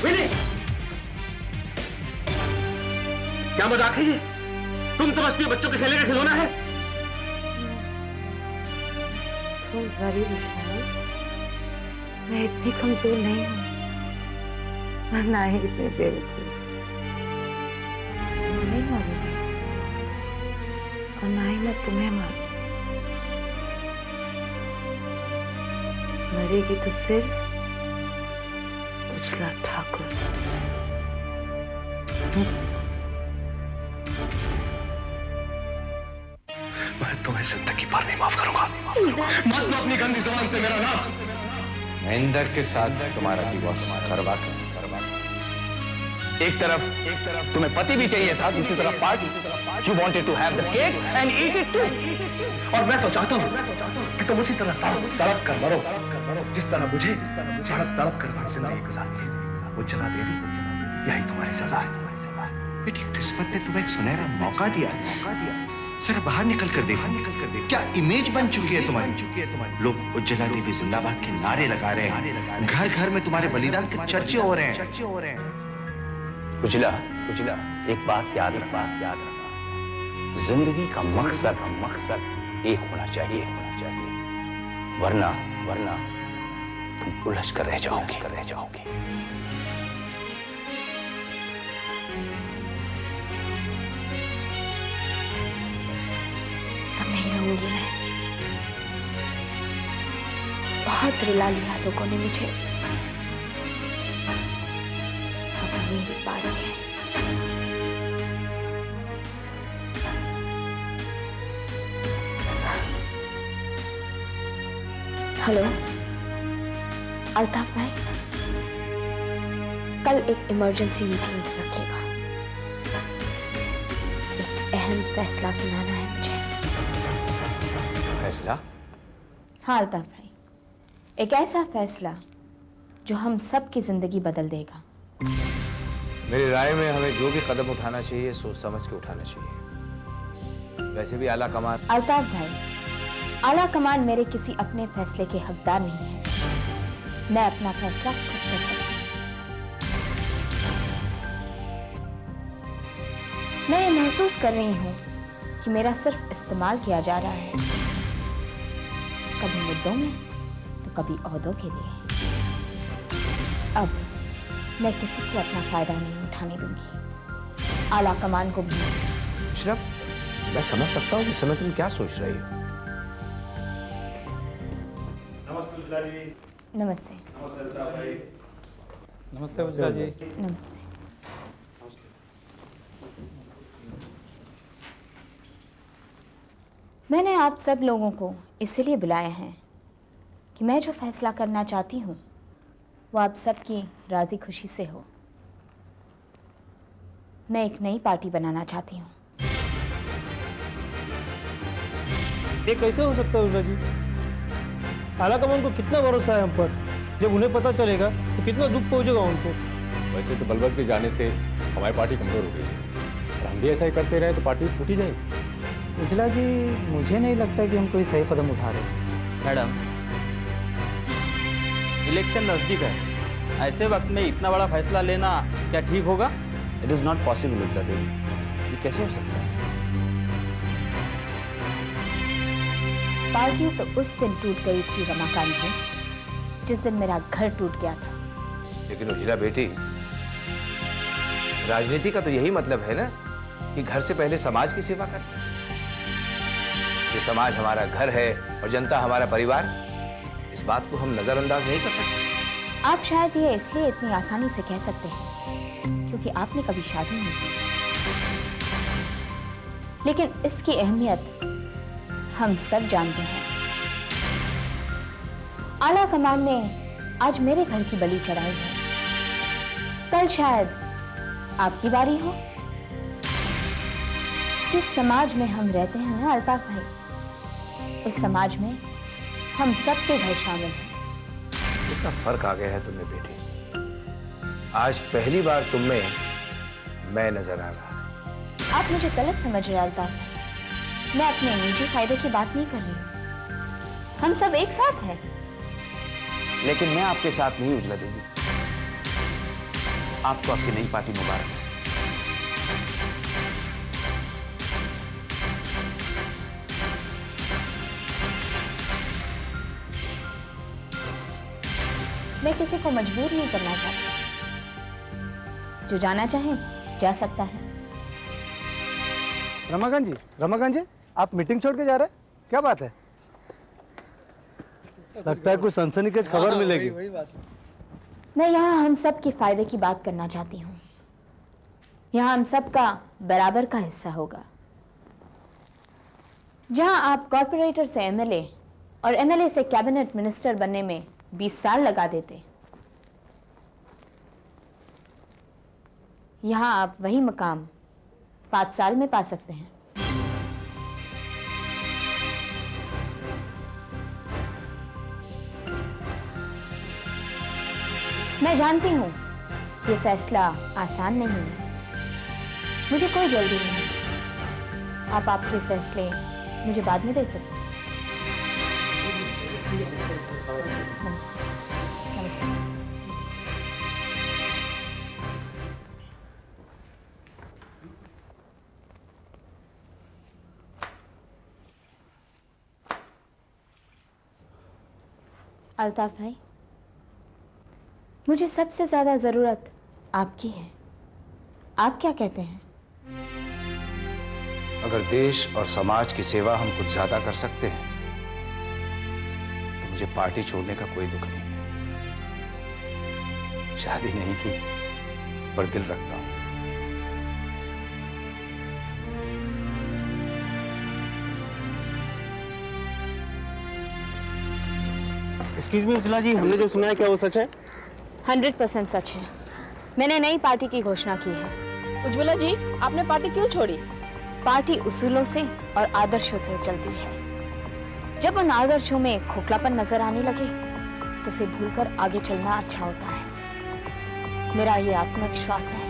विनी, क्या मजाक है ये? तुम समझती हो बच्चों के खेलने का खिलौना है? Don't worry, विशाल, मैं इतनी कमजोर नहीं हूँ और ना ही इतनी बेवकूफ। मैं नहीं मारूंगी और ना ही मैं तुम्हें मारूंगी। मरेगी तो सिर्फ उजला ठाकुर। मैं तुम्हें जिंदगी भर नहीं माफ करूंगा। मत लो अपनी गंदी जुबान से मेरा नाम। महेंद्र के साथ तुम्हारा डिवोर्स करवा के एक तरफ तुम्हें पति भी चाहिए था, दूसरी तरफ party. You wanted to have the cake and eat it too. और मैं तो चाहता हूँ कि तुम उसी तरह तड़प कर मरो, जिस तरह मुझे तड़प कर जिंदगी गुजारी है। उज्ज्वला देवी, यही तुम्हारी सजा है। बेटी, किस्मत ने तुम्हें एक सुनहरा मौका दिया। जरा बाहर निकल कर देखो, क्या इमेज बन चुकी है तुम्हारी। लोग उज्ज्वला देवी जिंदाबाद के नारे लगा रहे हैं, घर घर में तुम्हारे बलिदान के चर्चे हो रहे हैं। उज्ज्वला, एक बात याद रखना, जिंदगी का मकसद एक होना चाहिए, वरना तुम उलझ कर रह जाओगे। अब नहीं रहूंगी मैं। बहुत रुला लिया लोगों ने मुझे। अब मेरी बारी है। हेलो अल्ताफ भाई, कल एक इमरजेंसी मीटिंग रखिएगा। एक अहम फैसला सुनाना है मुझे। फैसला? हाँ अल्ताफ भाई, एक ऐसा फैसला जो हम सब की जिंदगी बदल देगा। मेरी राय में हमें जो भी कदम उठाना चाहिए सोच समझ के उठाना चाहिए। वैसे भी आला कमान। अल्ताफ भाई, आला कमान मेरे किसी अपने फैसले के हकदार नहीं है। मैं अपना फैसला खुद कर सकती हूँ। मैं ये महसूस कर रही हूँ कि मेरा सिर्फ इस्तेमाल किया जा रहा है, कभी मुद्दों में तो कभी ओहदों के लिए। अब मैं किसी को अपना फायदा नहीं उठाने दूंगी, आला कमान को भी। शरफ, मैं समझ सकता हूँ कि समय तुम क्या सोच रही हो। नमस्ते। नमस्ते उज्ज्वला जी। नमस्ते। मैंने आप सब लोगों को इसलिए बुलाया है कि मैं जो फैसला करना चाहती हूँ वो आप सबकी राजी खुशी से हो। मैं एक नई पार्टी बनाना चाहती हूँ। ये कैसे हो सकता है उज्ज्वला जी? आला कमान को कितना भरोसा है हम पर। जब उन्हें पता चलेगा तो कितना दुख पहुंचेगा उनको। वैसे तो बलवंत के जाने से हमारी पार्टी कमजोर हो गई है और हम भी ऐसा ही करते रहे तो पार्टी टूटी जाएगी। उज्ज्वला जी, मुझे नहीं लगता कि हम कोई सही कदम उठा रहे। मैडम, इलेक्शन नजदीक है, ऐसे वक्त में इतना बड़ा फैसला लेना क्या ठीक होगा? It is not possible Ujjwala Devi, ये कैसे हो सकता है? पार्टी तो उस दिन टूट गई थी रमाकांत जी, जिस दिन मेरा घर टूट गया था। लेकिन उज्ज्वला बेटी, राजनीति का तो यही मतलब है ना कि घर से पहले समाज की सेवा करना। ये समाज हमारा घर है और जनता हमारा परिवार, इस बात को हम नजरअंदाज नहीं कर सकते। आप शायद ये इसलिए इतनी आसानी से कह सकते हैं क्योंकि आपने कभी शादी नहीं की, लेकिन इसकी अहमियत हम सब जानते हैं। आला कमान ने आज मेरे घर की बलि चढ़ाई है, कल शायद आपकी बारी हो। जिस समाज में हम रहते हैं ना अल्ताफ भाई, इस समाज में हम सबके घर शामिल हैं। कितना फर्क आ गया है तुम्हें बेटी। आज पहली बार तुम में मैं नजर आ रहा है। आप मुझे गलत समझ रहे हैं अल्ताफ भाई, मैं अपने निजी फायदे की बात नहीं कर रही हूँ। हम सब एक साथ हैं। लेकिन मैं आपके साथ नहीं उज्ज्वला देवी। आपको आपकी नई पार्टी मुबारक हो। मैं किसी को मजबूर नहीं करना चाहती। जो जाना चाहे जा सकता है। रमाकांत जी, आप मीटिंग छोड़ के जा रहे हैं? क्या बात है? लगता है कुछ सनसनीखेज खबर मिलेगी। मैं यहाँ हम सब के फायदे की बात करना चाहती हूँ। यहाँ हम सब का बराबर का हिस्सा होगा। जहाँ आप कॉर्पोरेटर से एमएलए और एमएलए से कैबिनेट मिनिस्टर बनने में 20 साल लगा देते, यहाँ आप वही मकाम 5 साल में पा सकते हैं। मैं जानती हूं ये फैसला आसान नहीं है। मुझे कोई जल्दी नहीं है। आप आपके फैसले मुझे बाद में दे सकते हैं। नमस्ते। नमस्ते। अल्ताफ भाई, मुझे सबसे ज्यादा जरूरत आपकी है। आप क्या कहते हैं? अगर देश और समाज की सेवा हम कुछ ज्यादा कर सकते हैं तो मुझे पार्टी छोड़ने का कोई दुख नहीं है। शादी नहीं की पर दिल रखता हूं। एक्सक्यूज मी उजला जी, हमने जो सुना है क्या वो सच है? 100% सच है। मैंने नई पार्टी की घोषणा की है। उज्ज्वला जी, आपने पार्टी क्यों छोड़ी? पार्टी उसूलों से और आदर्शों से चलती है। जब उन आदर्शों में खोखलापन नजर आने लगे तो उसे भूलकर आगे चलना अच्छा होता है। मेरा ये आत्मविश्वास है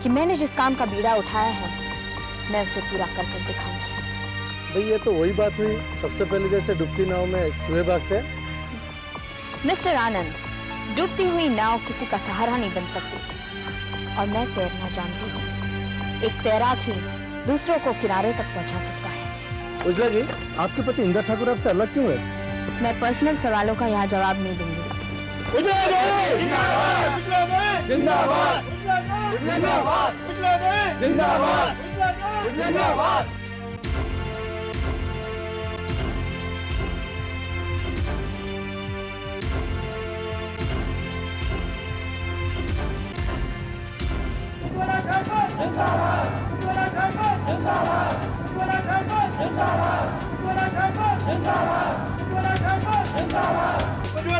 कि मैंने जिस काम का बीड़ा उठाया है मैं उसे पूरा कर दिखाऊंगी। भाई ये तो वही बात हुई, सबसे पहले जैसे डुबती नाव में चूहे भागते हैं। मिस्टर आनंद, डूबती हुई नाव किसी का सहारा नहीं बन सकती और मैं तैरना जानती हूँ। एक तैराक ही दूसरों को किनारे तक पहुँचा सकता है। उजला जी, आपके पति इंदर ठाकुर आपसे अलग क्यों है? मैं पर्सनल सवालों का यहाँ जवाब नहीं दूंगी। उज्ज्वला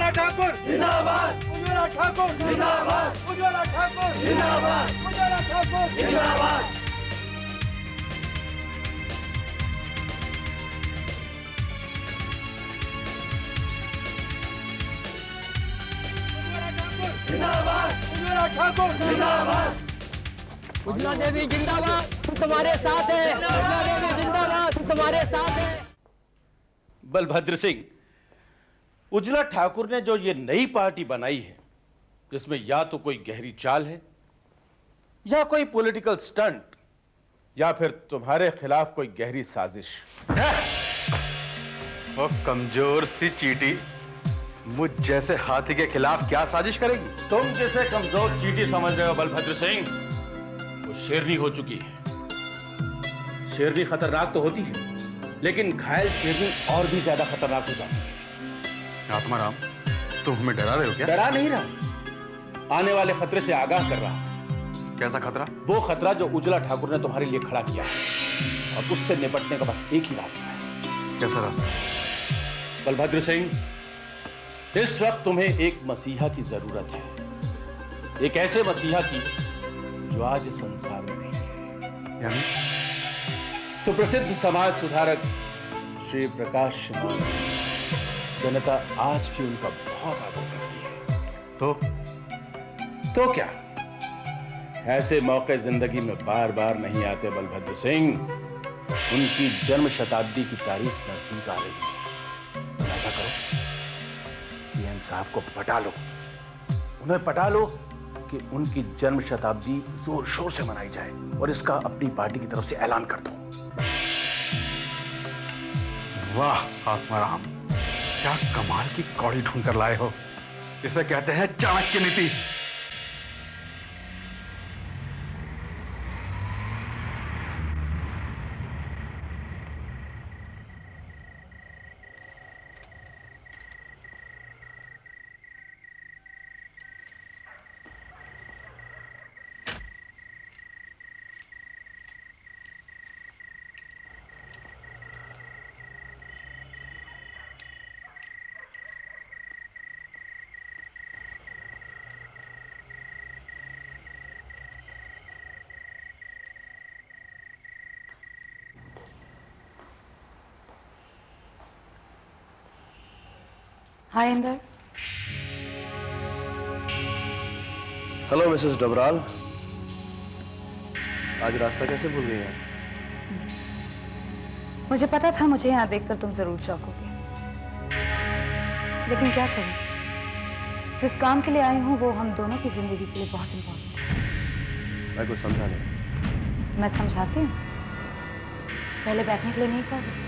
ठाकुर जिंदाबाद। उज्ज्वला ठाकुर जिंदाबाद। उज्ज्वला ठाकुर जिंदाबाद। उज्ज्वला ठाकुर जिंदाबाद। जिंदाबाद। उज्ज्वला ठाकुर जिंदाबाद। उजला देवी जिंदाबाद, हम तुम्हारे साथ हैं। उजला देवी जिंदाबाद, हम तुम्हारे साथ हैं। बलभद्र सिंह, उज्ज्वला ठाकुर ने जो ये नई पार्टी बनाई है जिसमें या तो कोई गहरी चाल है या कोई पॉलिटिकल स्टंट या फिर तुम्हारे खिलाफ कोई गहरी साजिश। वो कमजोर सी चींटी मुझ जैसे हाथी के खिलाफ क्या साजिश करेगी? तुम जिसे कमजोर चींटी समझ रहे हो बलभद्र सिंह, वो शेरनी हो चुकी है। शेरनी खतरनाक तो होती है लेकिन घायल शेरनी और भी ज्यादा खतरनाक हो जाती है। आत्माराम, तुम हमें डरा रहे हो क्या? डरा नहीं रहा, आने वाले खतरे से आगाह कर रहा। कैसा खतरा? वो खतरा जो उज्ज्वला ठाकुर ने तुम्हारे लिए खड़ा किया है और उससे निपटने का बस एक ही रास्ता है। कैसा रास्ता? बलभद्र सिंह, इस वक्त तुम्हें एक मसीहा की जरूरत है। एक ऐसे मसीहा की जो आज इस संसार में नहीं है। यानी? सुप्रसिद्ध समाज सुधारक श्री प्रकाश श्रीमान, जनता आज भी उनका बहुत आदर करती है। तो क्या, ऐसे मौके जिंदगी में बार बार नहीं आते बलभद्र सिंह। उनकी जन्म शताब्दी की तारीख नजदीक आ रही है। ऐसा करो, सीएम साहब को पटा लो, उन्हें पटा लो कि उनकी जन्म शताब्दी जोर शोर से मनाई जाए और इसका अपनी पार्टी की तरफ से ऐलान कर दूं। वाह आत्माराम, क्या कमाल की कौड़ी ढूंढ कर लाए हो। इसे कहते हैं चाणक्य नीति। हाय इंदर। हेलो मिसेस डबराल, आज रास्ता कैसे भूल गई आप? मुझे पता था मुझे यहाँ देखकर तुम जरूर चौंकोगे, लेकिन क्या करूं, जिस काम के लिए आई हूँ वो हम दोनों की जिंदगी के लिए बहुत इंपॉर्टेंट है। मैं कुछ समझा नहीं। तो मैं समझाती हूँ, पहले बैठने के लिए नहीं कहोगे?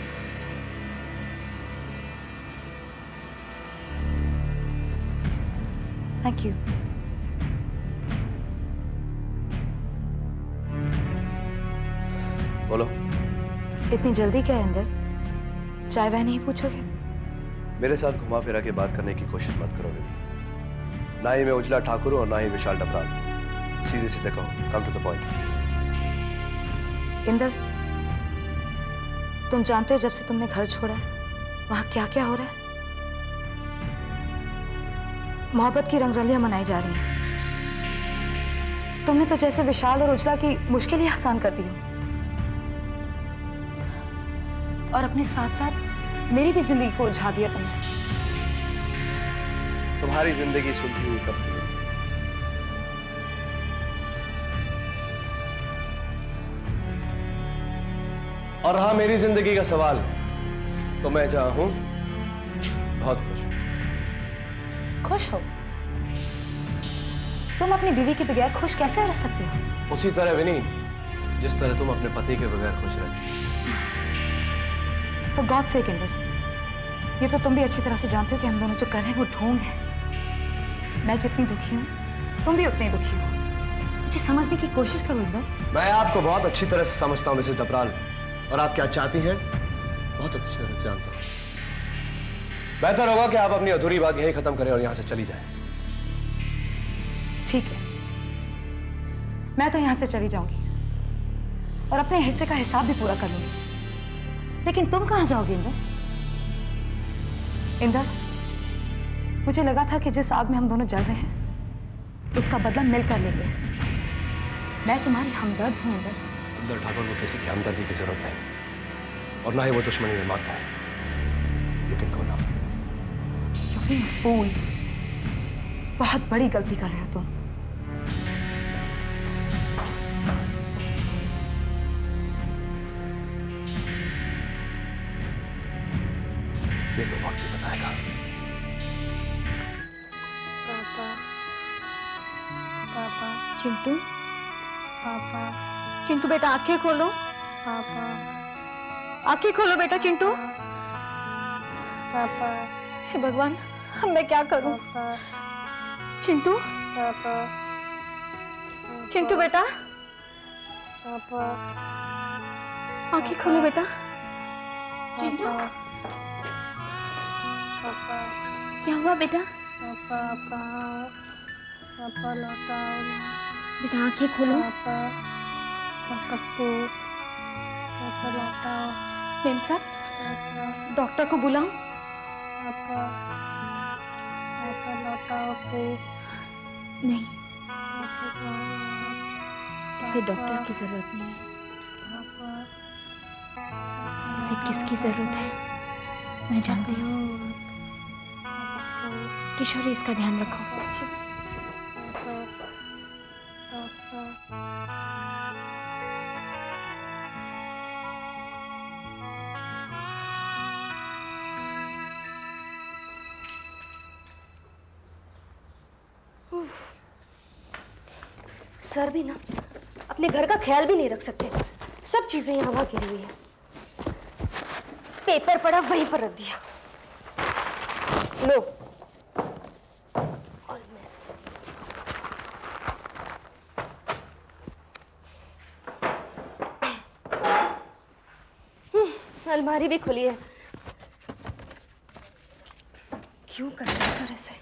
Thank you. बोलो। इतनी जल्दी क्या है अंदर? चाय वाय नहीं पूछोगे? मेरे साथ घुमा फिरा के बात करने की कोशिश मत करो विनी। ना ही मैं उजला ठाकुर हूं और ना ही विशाल डबराल। सीधे सीधे कहो, come to the point. Inder, तुम जानते हो जब से तुमने घर छोड़ा है वहां क्या क्या हो रहा है? मोहब्बत की रंगरलियां मनाई जा रही हैं। तुमने तो जैसे विशाल और उजला की मुश्किल ही आसान कर दी हो, और अपने साथ साथ मेरी भी जिंदगी को उलझा दिया तुमने। तुम्हारी जिंदगी सुलझी हुई कब थी? और रहा मेरी जिंदगी का सवाल, तो मैं जहां हूं बहुत खुश हूं। खुश हो? तुम अपनी बीवी के बगैर खुश कैसे रह सकते हो? उसी तरह विनी, जिस तरह तुम अपने पति के बगैर खुश रहती हो। For God's sake इंदर, ये तो तुम भी अच्छी तरह से जानते हो कि हम दोनों जो कर रहे हैं वो ढोंग है। मैं जितनी दुखी हूँ तुम भी उतनी दुखी हो। मुझे समझने की कोशिश करो इंदर। मैं आपको बहुत अच्छी तरह से समझता हूं मिसेस डबराल, और आप क्या चाहती हैं बहुत अच्छी तरह से जानता हूं। बेहतर होगा कि आप अपनी अधूरी बात यहीं खत्म करें और यहां से चली जाएं। ठीक है, मैं तो यहां से चली जाऊंगी और अपने हिस्से का हिसाब भी पूरा कर लूंगी, लेकिन तुम कहां जाओगे इंदर? इंदर, मुझे लगा था कि जिस आग में हम दोनों जल रहे हैं उसका बदला मिलकर लेंगे। मैं तुम्हारी हमदर्द हूं इंदर। इंदर ठाकुर को किसी की हमदर्दी की जरूरत नहीं, और ना ही वो दुश्मनी में मानता है। You can go now. You're being a fool। बहुत बड़ी गलती कर रहे हो तुम। ये तो वक्त ही बताएगा। पापा, पापा, चिंटू, पापा, चिंटू बेटा आंखें खोलो। पापा, आंखें खोलो बेटा चिंटू। पापा, हे भगवान, अब मैं क्या करूं? चिंटू, पापा, चिंटू बेटा, पापा, आंखें खोलो बेटा। चिंटू, पापा, क्या हुआ बेटा? पापा, पापा लौटाओ बेटा, आंखें खोलो। पापा, पापा लौटाओ। मेम साहब, डॉक्टर को बुलाओ। पापा, पापा लौटाओ प्लीज। नहीं, इसे डॉक्टर की जरूरत नहीं है। इसे किसकी जरूरत है मैं जानती हूँ। किशोरी, इसका ध्यान रखो। सर भी ना अपने घर का ख्याल भी नहीं रख सकते। सब चीजें यहाँ वहाँ गिरी हुई है। पेपर पड़ा वहीं पर रख दिया। लो All mess. अलमारी भी खुली है। क्यों कर रहे सर ऐसे?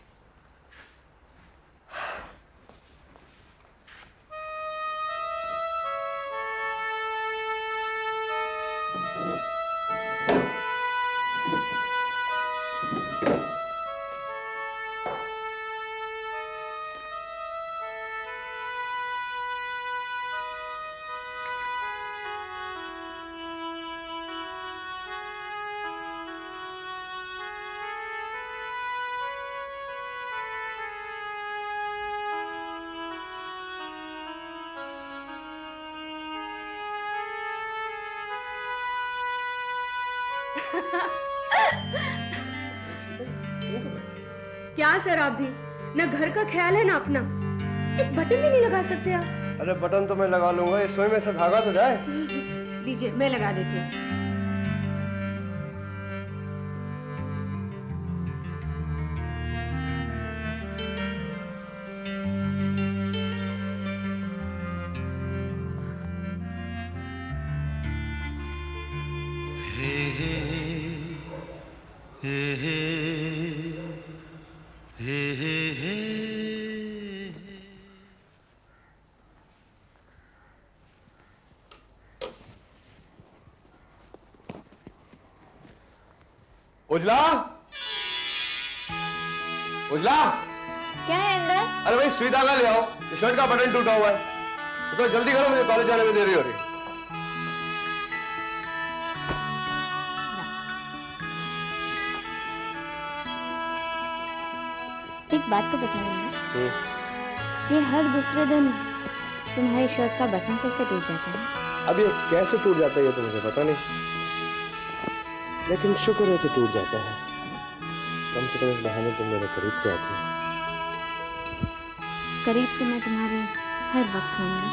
क्या सर आप भी ना घर का ख्याल है ना अपना, एक बटन भी नहीं लगा सकते आप? अरे बटन तो मैं लगा लूंगा, इस सुई में से धागा तो जाए। लीजिए मैं लगा देती हूँ। उजला, उजला, क्या है अंदर? अरे भाई सुई धागा ले आओ, ये शर्ट का बटन टूटा हुआ है। तो जल्दी करो, मुझे कॉलेज जाने में देरी हो रही है। एक बात तो बताइए, ये हर दूसरे दिन तुम्हारी शर्ट का बटन कैसे टूट जाता है? अब ये कैसे टूट जाता है ये तो मुझे पता नहीं, लेकिन शुक्र है कि टूट जाता है। कम से कम इस बहाने तुम मेरे करीब तो आती हो। करीब तो मैं तुम्हारे हर वक्त होंगी।